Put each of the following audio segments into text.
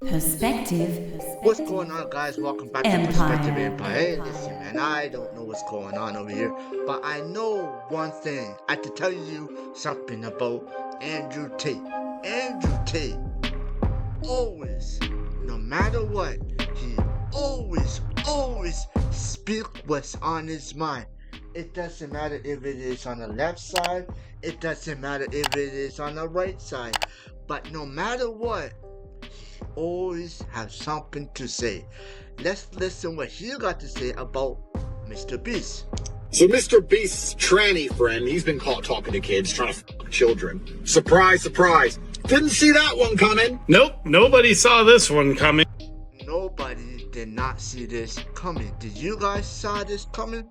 Perspective What's going on, guys? Welcome back to Perspective Empire. Hey, listen, man, I don't know what's going on over here, but I know one thing. I have to tell you something about Andrew Tate. Andrew Tate, always, no matter what, he always speak what's on his mind. It doesn't matter if it is on the left side, it doesn't matter if it is on the right side, but no matter what, always have something to say. Let's listen what he got to say about Mr. Beast. So Mr. Beast's tranny friend, he's been caught talking to kids, trying to fuck children. Surprise, surprise. Didn't see that one coming. Nope, nobody saw this one coming. Nobody did not see this coming. Did you guys saw this coming?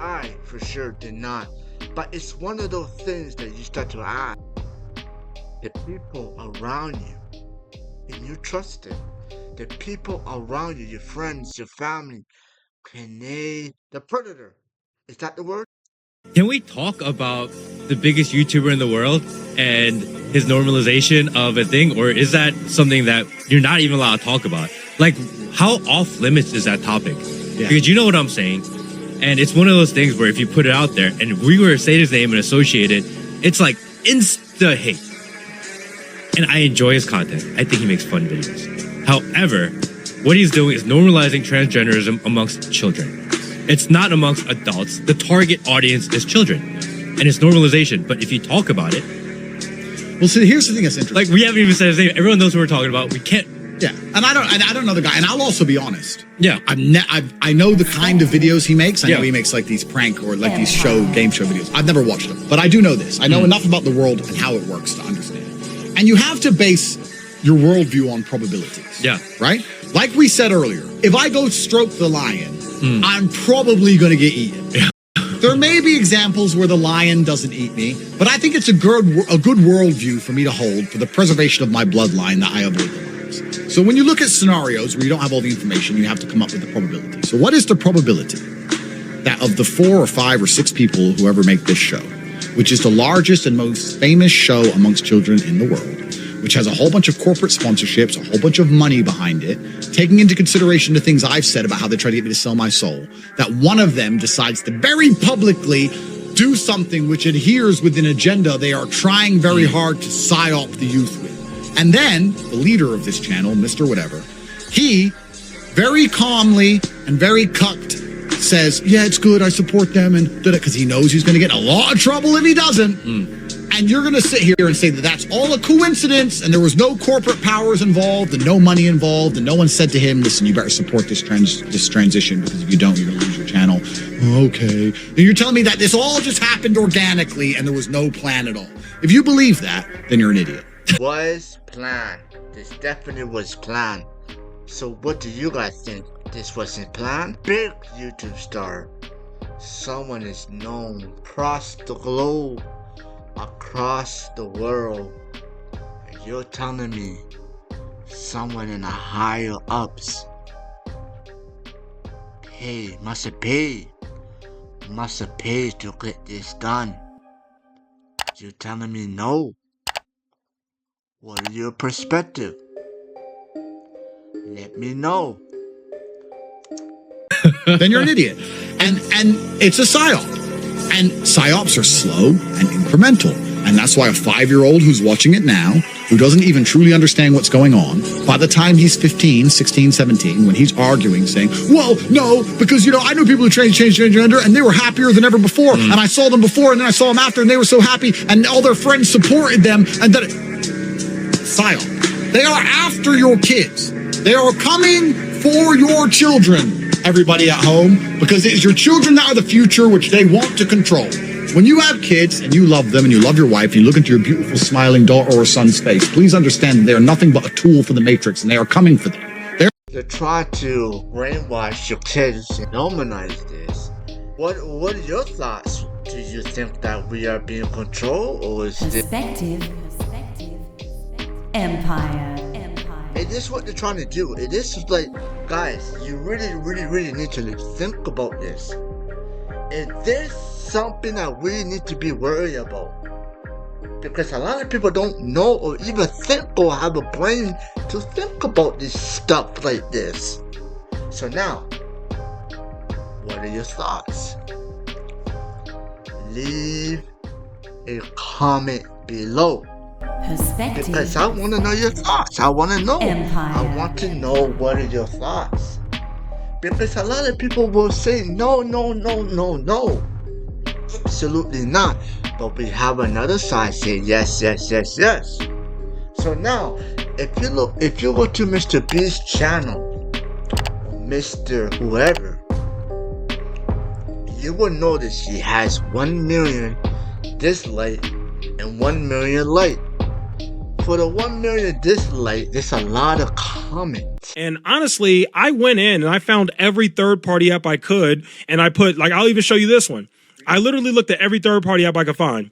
I for sure did not. But it's one of those things that you start to ask the people around you, and you trust it. The people around you, your friends, your family, the predator. Is that the word? Can we talk about the biggest YouTuber in the world and his normalization of a thing? Or is that something that you're not even allowed to talk about? Like, how off limits is that topic? Yeah. Because you know what I'm saying. And it's one of those things where if you put it out there and we were to say his name and associate it, it's like insta hate. And I enjoy his content. I think he makes fun videos. However, what he's doing is normalizing transgenderism amongst children. It's not amongst adults. The target audience is children. And it's normalization. But if you talk about it... Well, see, here's the thing that's interesting. Like, we haven't even said his name. Everyone knows who we're talking about. We can't... Yeah, and I don't know the guy. And I'll also be honest. Yeah. I know the kind of videos he makes. I know he makes like these prank or like these game show videos. I've never watched them. But I do know this. I know enough about the world and how it works to understand. And you have to base your worldview on probabilities. Yeah. Right? Like we said earlier, if I go stroke the lion, I'm probably going to get eaten. Yeah. There may be examples where the lion doesn't eat me, but I think it's a good worldview for me to hold for the preservation of my bloodline that I avoid the lions. So when you look at scenarios where you don't have all the information, you have to come up with the probability. So what is the probability that of the 4 or 5 or 6 people who ever make this show, which is the largest and most famous show amongst children in the world, which has a whole bunch of corporate sponsorships, a whole bunch of money behind it, taking into consideration the things I've said about how they try to get me to sell my soul, that one of them decides to very publicly do something which adheres with an agenda they are trying very hard to psyop the youth with. And then the leader of this channel, Mr. Whatever, he very calmly and very cucked says, yeah, it's good, I support them, and because he knows he's going to get in a lot of trouble if he doesn't. And you're going to sit here and say that that's all a coincidence and there was no corporate powers involved and no money involved and no one said to him, listen, you better support this transition because if you don't, you're going to lose your channel. Okay. And you're telling me that this all just happened organically and there was no plan at all. If you believe that, then you're an idiot. Was planned. This definitely was planned. So what do you guys think? This wasn't planned? Big YouTube star. Someone is known across the globe, across the world. And you're telling me someone in the higher ups must have paid to get this done. You're telling me no? What are your perspective? Let me know. Then you're an idiot. And it's a psyop. And psyops are slow and incremental. And that's why a 5-year-old who's watching it now, who doesn't even truly understand what's going on, by the time he's 15, 16, 17, when he's arguing, saying, well, no, because, I know people who change gender and they were happier than ever before. And I saw them before and then I saw them after and they were so happy and all their friends supported them. And then psyop. They are after your kids. They are coming for your children, everybody at home, because it is your children that are the future, which they want to control. When you have kids and you love them and you love your wife and you look into your beautiful smiling daughter or son's face, please understand that they are nothing but a tool for the Matrix and they are coming for them. They're trying to brainwash your kids and normalize this. What are your thoughts? Do you think that we are being controlled or is Perspective Empire. It is what they're trying to do. It is like, guys, you really need to think about this. Is this something that we need to be worried about? Because a lot of people don't know or even think or have a brain to think about this stuff like this. So now, what are your thoughts? Leave a comment below. Perspective. Because I want to know your thoughts. I want to know. Empire. I want to know what are your thoughts. Because a lot of people will say no, no, no, no, no. Absolutely not. But we have another side saying yes, yes, yes, yes. So now, if you go to Mr. Beast's channel, or Mr. whoever, you will notice he has 1 million dislike and 1 million like. For the 1 million dislike, there's a lot of comments. And honestly, I went in and I found every third-party app I could, and I put, like, I'll even show you this one. I literally looked at every third-party app I could find,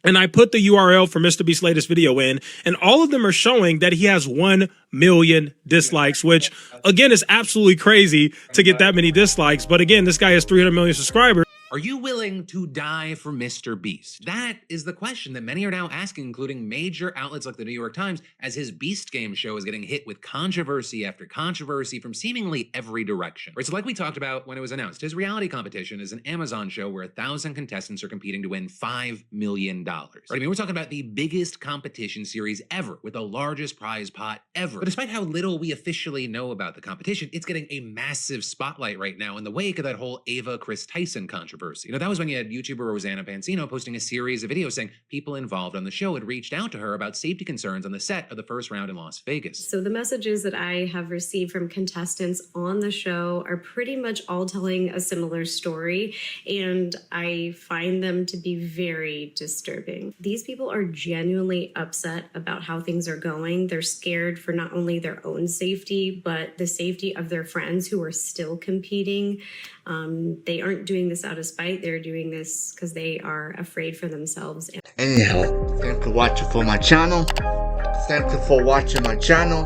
and I put the URL for Mr. Beast's latest video in, and all of them are showing that he has 1 million dislikes, which, again, is absolutely crazy to get that many dislikes. But again, this guy has 300 million subscribers. Are you willing to die for Mr. Beast? That is the question that many are now asking, including major outlets like the New York Times, as his Beast Game show is getting hit with controversy after controversy from seemingly every direction. Right, so like we talked about when it was announced, his reality competition is an Amazon show where 1,000 contestants are competing to win $5 million. Right, I mean, we're talking about the biggest competition series ever, with the largest prize pot ever. But despite how little we officially know about the competition, it's getting a massive spotlight right now in the wake of that whole Ava-Chris Tyson controversy. You know, that was when you had YouTuber Rosanna Pansino posting a series of videos saying people involved on the show had reached out to her about safety concerns on the set of the first round in Las Vegas. So the messages that I have received from contestants on the show are pretty much all telling a similar story, and I find them to be very disturbing. These people are genuinely upset about how things are going. They're scared for not only their own safety, but the safety of their friends who are still competing. They aren't doing this out of spite. They're doing this because they are afraid for themselves. Anyhow, thank you for watching for my channel. Thank you for watching my channel.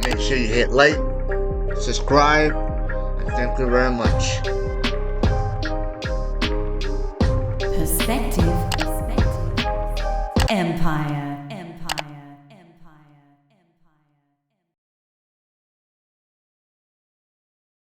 Make sure you hit like, subscribe, and thank you very much. Perspective. Empire.